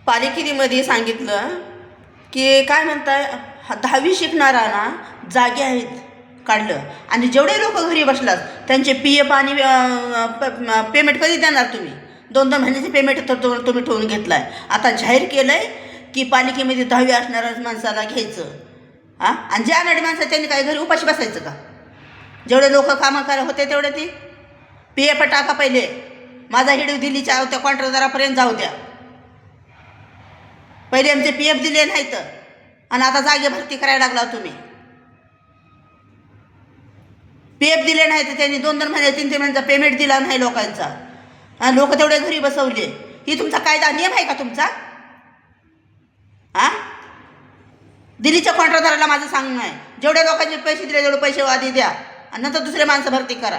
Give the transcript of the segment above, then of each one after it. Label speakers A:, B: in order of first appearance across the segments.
A: पालिकेमध्ये सांगितलं की काय म्हणताय 10वी शिकणाऱ्यांना जागे आहेत काढलं आणि जेवढे लोक घरी बसलात त्यांचे PF आणि पेमेंट कधी देणार तुम्ही? 2-2 महिन्याचे पेमेंट तर तुम्ही ठेवून घेतला आहे. आता जाहीर केलं आहे की पालिकेमध्ये 10वी असणाऱ्या माणसाला घ्यायचं. आणि जे अनाडी माणसं त्यांनी काय घरी उपाशी बसायचं का? जेवढे लोक कामं करा होते तेवढे ती PF टाका पहिले. माझा हिडीव दिल्लीच्या त्या कॉन्ट्रॅक्टदारापर्यंत जाऊ द्या. पहिले आमचे PF दिले नाहीत आणि आता जागे भरती करायला लागला तुम्ही. PF दिले नाही तर त्यांनी 2-2 महिने 3-3 महिन्याचा पेमेंट दिला नाही लोकांचा आणि लोक तेवढे घरी बसवले. ही तुमचा कायदा नियम आहे का तुमचा? दिल्लीच्या कॉन्ट्रॅक्टदाराला माझं सांगणं आहे, जेवढ्या लोकांचे पैसे दिले तेवढे पैसे आधी द्या आणि नंतर दुसरे माणसं भरती करा.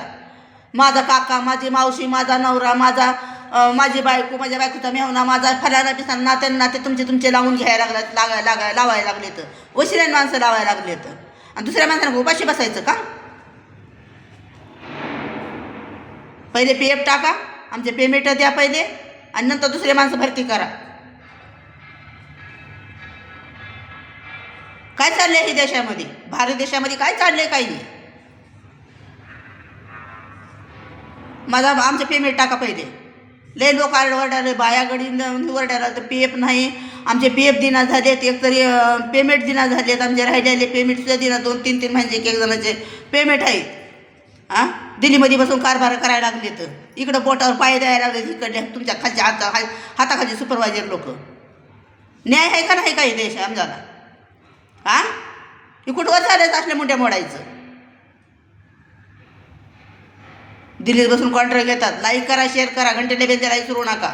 A: माझा काका, माझी मावशी, माझा नवरा, माझी बायको, माझ्या बायकोचा मेहना, माझा फलाना पिसाना नात्यांना ते तुमचे लावून घ्यायला लावायला लागलेत. वशिल्याने माणसं लावायला लागलेत आणि दुसऱ्या माणसांना उपाशी बसायचं का? पहिले PF टाका, आमचे पेमेंट द्या पहिले आणि नंतर दुसरे माणसं भरती करा. काय चाललंय हे देशामध्ये? भारत देशामध्ये काय चाललंय? काही नाही. आमचे पेमेंट टाका पहिले. लय लोक ओरडाले, बाया गडी ओरडायला तर PF नाही, आमचे PF दिना झालेत, एकतरी पेमेंट दिना झालेत, आमचे राहिलेले पेमेंटसुद्धा दिना 2-3 महिन्याचे एक जणांचे पेमेंट आहेत. दिल्लीमध्ये बसून कारभार करायला लागले तर इकडं बोटावर पाय द्यायला लागले, इकडे तुमच्या खालच्या हाताखाली सुपरवायझर लोक. न्याय आहे का नाही काही देश आमच्याला? हे कुठवर चालायचं असल्या मुंड्या मोडायचं? दिल्लीत बसून कॉन्ट्रॅक्ट घेतात. लाईक करा, शेअर करा, घंटेला बेल द्यायला विसरू नका.